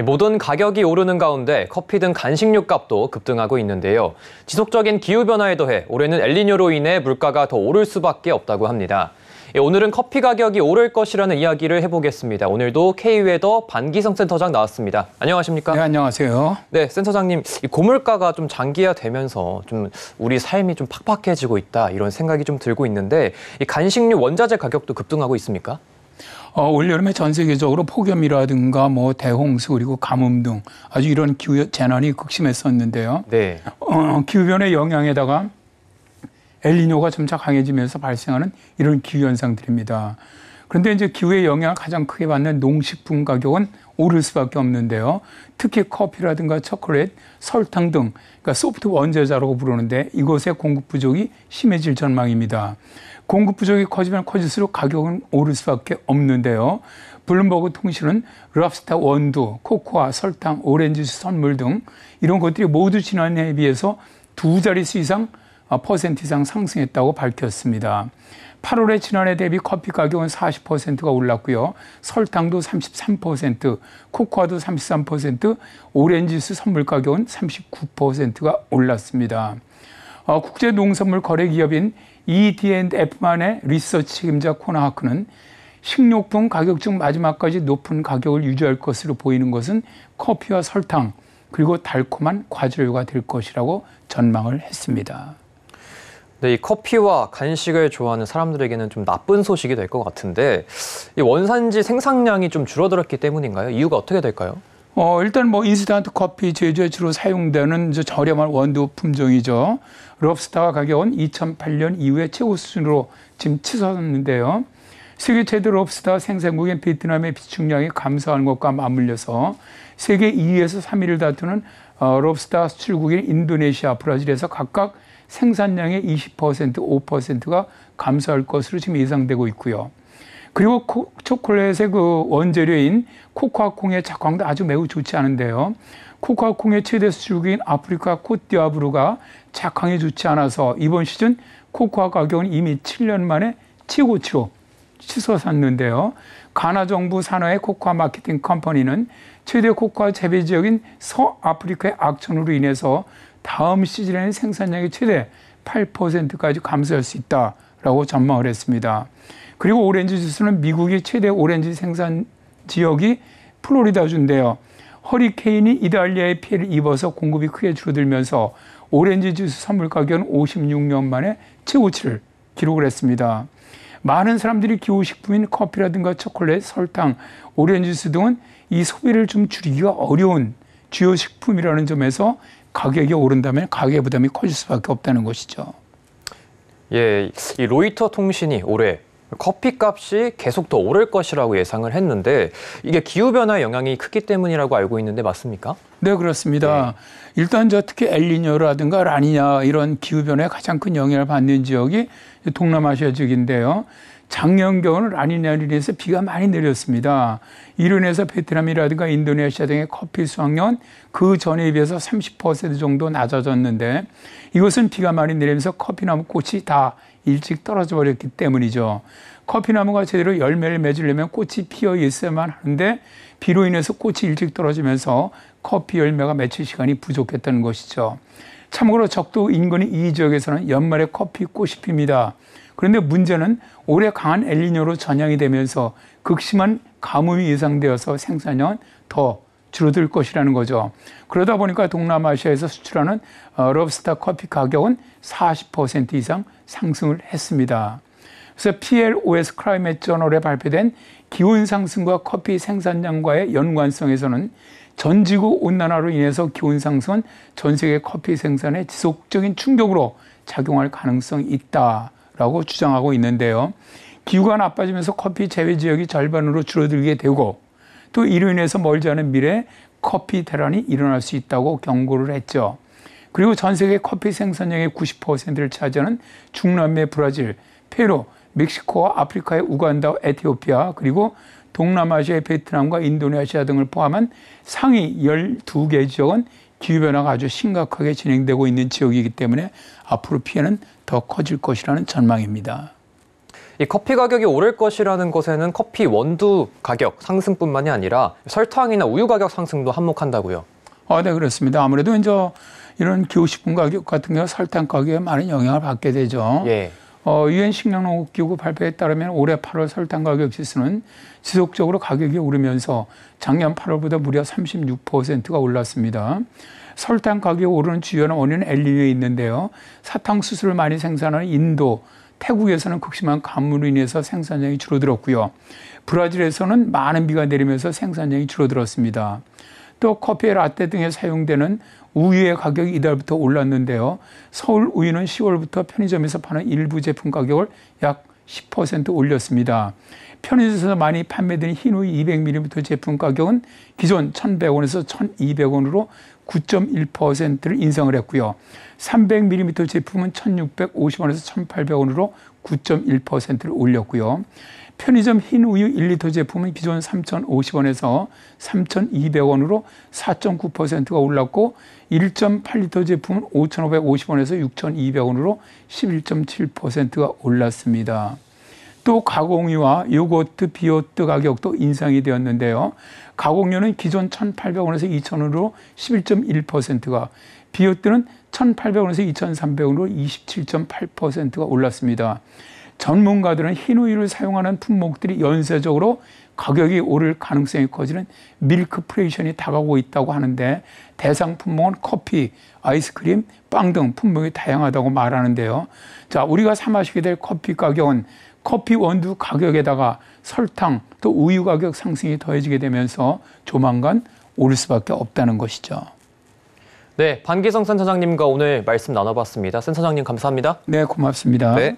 모든 가격이 오르는 가운데 커피 등 간식류 값도 급등하고 있는데요. 지속적인 기후변화에 더해 올해는 엘니뇨로 인해 물가가 더 오를 수밖에 없다고 합니다. 오늘은 커피 가격이 오를 것이라는 이야기를 해보겠습니다. 오늘도 K웨더 반기성 센터장 나왔습니다. 안녕하십니까? 네, 안녕하세요. 네, 센터장님, 이 고물가가 좀 장기화되면서 좀 우리 삶이 좀 팍팍해지고 있다 이런 생각이 좀 들고 있는데 이 간식류 원자재 가격도 급등하고 있습니까? 올여름에 전 세계적으로 폭염이라든가 대홍수 그리고 가뭄 등 아주 이런 기후 재난이 극심했었는데요. 네. 기후변화의 영향에다가 엘니뇨가 점차 강해지면서 발생하는 이런 기후 현상들입니다. 그런데 이제 기후의 영향을 가장 크게 받는 농식품 가격은 오를 수밖에 없는데요. 특히 커피라든가 초콜릿, 설탕 등 그러니까 소프트 원재료라고 부르는데 이곳의 공급 부족이 심해질 전망입니다. 공급 부족이 커지면 커질수록 가격은 오를 수밖에 없는데요. 블룸버그 통신은 럽스터 원두, 코코아, 설탕, 오렌지 선물 등 이런 것들이 모두 지난해에 비해서 두 자릿수 이상 퍼센트 이상 상승했다고 밝혔습니다. 8월에 지난해 대비 커피 가격은 40%가 올랐고요. 설탕도 33%, 코코아도 33%, 오렌지수 선물 가격은 39%가 올랐습니다. 국제농산물 거래기업인 ED&F만의 리서치 책임자 코나하크는 식료품 가격 중 마지막까지 높은 가격을 유지할 것으로 보이는 것은 커피와 설탕 그리고 달콤한 과즙류가 될 것이라고 전망을 했습니다. 네, 이 커피와 간식을 좋아하는 사람들에게는 좀 나쁜 소식이 될 것 같은데 이 원산지 생산량이 좀 줄어들었기 때문인가요? 이유가 어떻게 될까요? 일단 인스턴트 커피 제조에 주로 사용되는 저렴한 원두 품종이죠. 럽스터 가격은 2008년 이후에 최고 수준으로 지금 치솟았는데요. 세계 최대 럽스터 생산국인 베트남의 비축량이 감소하는 것과 맞물려서 세계 2위에서 3위를 다투는 럽스터 수출국인 인도네시아, 브라질에서 각각 생산량의 20%, 5%가 감소할 것으로 지금 예상되고 있고요. 그리고 초콜릿의 그 원재료인 코코아 콩의 작황도 아주 매우 좋지 않은데요. 코코아 콩의 최대 수출국인 아프리카 코트디부아르가 작황이 좋지 않아서 이번 시즌 코코아 가격은 이미 7년 만에 최고치로 치솟았는데요. 가나 정부 산하의 코코아 마케팅 컴퍼니는 최대 코코아 재배 지역인 서아프리카의 악천후로 인해서 다음 시즌에는 생산량이 최대 8%까지 감소할 수 있다라고 전망을 했습니다. 그리고 오렌지 주스는 미국이 최대 오렌지 생산 지역이 플로리다주인데요. 허리케인이 이탈리아에 피해를 입어서 공급이 크게 줄어들면서 오렌지 주스 선물 가격은 56년 만에 최고치를 기록을 했습니다. 많은 사람들이 기호식품인 커피라든가 초콜릿, 설탕, 오렌지 주스 등은 이 소비를 좀 줄이기가 어려운 주요 식품이라는 점에서 가격이 오른다면 가격 부담이 커질 수밖에 없다는 것이죠. 예, 이 로이터 통신이 올해 커피값이 계속 더 오를 것이라고 예상을 했는데 이게 기후변화의 영향이 크기 때문이라고 알고 있는데 맞습니까? 네, 그렇습니다. 네. 일단 특히 엘니뇨라든가 라니냐 이런 기후변화에 가장 큰 영향을 받는 지역이 동남아시아 지역인데요. 작년 겨울은 라니냐로 인해서 비가 많이 내렸습니다. 이로 인해서 베트남이라든가 인도네시아 등의 커피 수확량은 그 전에 비해서 30% 정도 낮아졌는데 이것은 비가 많이 내리면서 커피나무 꽃이 다 일찍 떨어져 버렸기 때문이죠. 커피나무가 제대로 열매를 맺으려면 꽃이 피어 있어야만 하는데 비로 인해서 꽃이 일찍 떨어지면서 커피 열매가 맺힐 시간이 부족했다는 것이죠. 참고로 적도 인근인 이 지역에서는 연말에 커피 꽃이 핍니다. 그런데 문제는 올해 강한 엘니뇨로 전향이 되면서 극심한 가뭄이 예상되어서 생산량은 더 줄어들 것이라는 거죠. 그러다 보니까 동남아시아에서 수출하는 럽스터 커피 가격은 40% 이상 상승을 했습니다. 그래서 PLOS 클라이밋 저널에 발표된 기온 상승과 커피 생산량과의 연관성에서는 전 지구 온난화로 인해서 기온 상승은 전 세계 커피 생산에 지속적인 충격으로 작용할 가능성이 있다라고 주장하고 있는데요. 기후가 나빠지면서 커피 재배 지역이 절반으로 줄어들게 되고 또 이로 인해서 멀지 않은 미래에 커피 대란이 일어날 수 있다고 경고를 했죠. 그리고 전 세계 커피 생산량의 90%를 차지하는 중남미 브라질, 페루, 멕시코와 아프리카의 우간다, 에티오피아 그리고 동남아시아의 베트남과 인도네시아 등을 포함한 상위 12개 지역은 기후변화가 아주 심각하게 진행되고 있는 지역이기 때문에 앞으로 피해는 더 커질 것이라는 전망입니다. 이 커피 가격이 오를 것이라는 것에는 커피 원두 가격 상승뿐만이 아니라 설탕이나 우유 가격 상승도 한몫한다고요. 네, 그렇습니다. 아무래도 이제 이런 기호식품 가격 같은 경우 설탕 가격에 많은 영향을 받게 되죠. 예. 유엔 식량농업기구 발표에 따르면 올해 8월 설탕 가격 지수는 지속적으로 가격이 오르면서 작년 8월보다 무려 36%가 올랐습니다. 설탕 가격이 오르는 주요한 원인은 엘니뇨에 있는데요. 사탕수수를 많이 생산하는 인도, 태국에서는 극심한 가뭄으로 인해서 생산량이 줄어들었고요. 브라질에서는 많은 비가 내리면서 생산량이 줄어들었습니다. 또 커피, 라떼 등에 사용되는 우유의 가격이 이달부터 올랐는데요. 서울 우유는 10월부터 편의점에서 파는 일부 제품 가격을 약 10% 올렸습니다. 편의점에서 많이 판매되는 흰우유 200ml 제품 가격은 기존 1,100원에서 1,200원으로 9.1%를 인상을 했고요. 300ml 제품은 1,650원에서 1,800원으로 9.1%를 올렸고요. 편의점 흰우유 1리터 제품은 기존 3,050원에서 3,200원으로 4.9%가 올랐고 1.8리터 제품은 5,550원에서 6,200원으로 11.7%가 올랐습니다. 또 가공유와 요거트, 비오트 가격도 인상이 되었는데요. 가공유는 기존 1,800원에서 2,000원으로 11.1%가, 비오트는 1,800원에서 2,300원으로 27.8%가 올랐습니다. 전문가들은 흰우유를 사용하는 품목들이 연쇄적으로 가격이 오를 가능성이 커지는 밀크플레이션이 다가오고 있다고 하는데, 대상 품목은 커피, 아이스크림, 빵 등 품목이 다양하다고 말하는데요. 자, 우리가 사 마시게 될 커피 가격은 커피 원두 가격에다가 설탕 또 우유 가격 상승이 더해지게 되면서 조만간 오를 수밖에 없다는 것이죠. 네, 반기성 센터장님과 오늘 말씀 나눠봤습니다. 센터장님 감사합니다. 네, 고맙습니다. 네.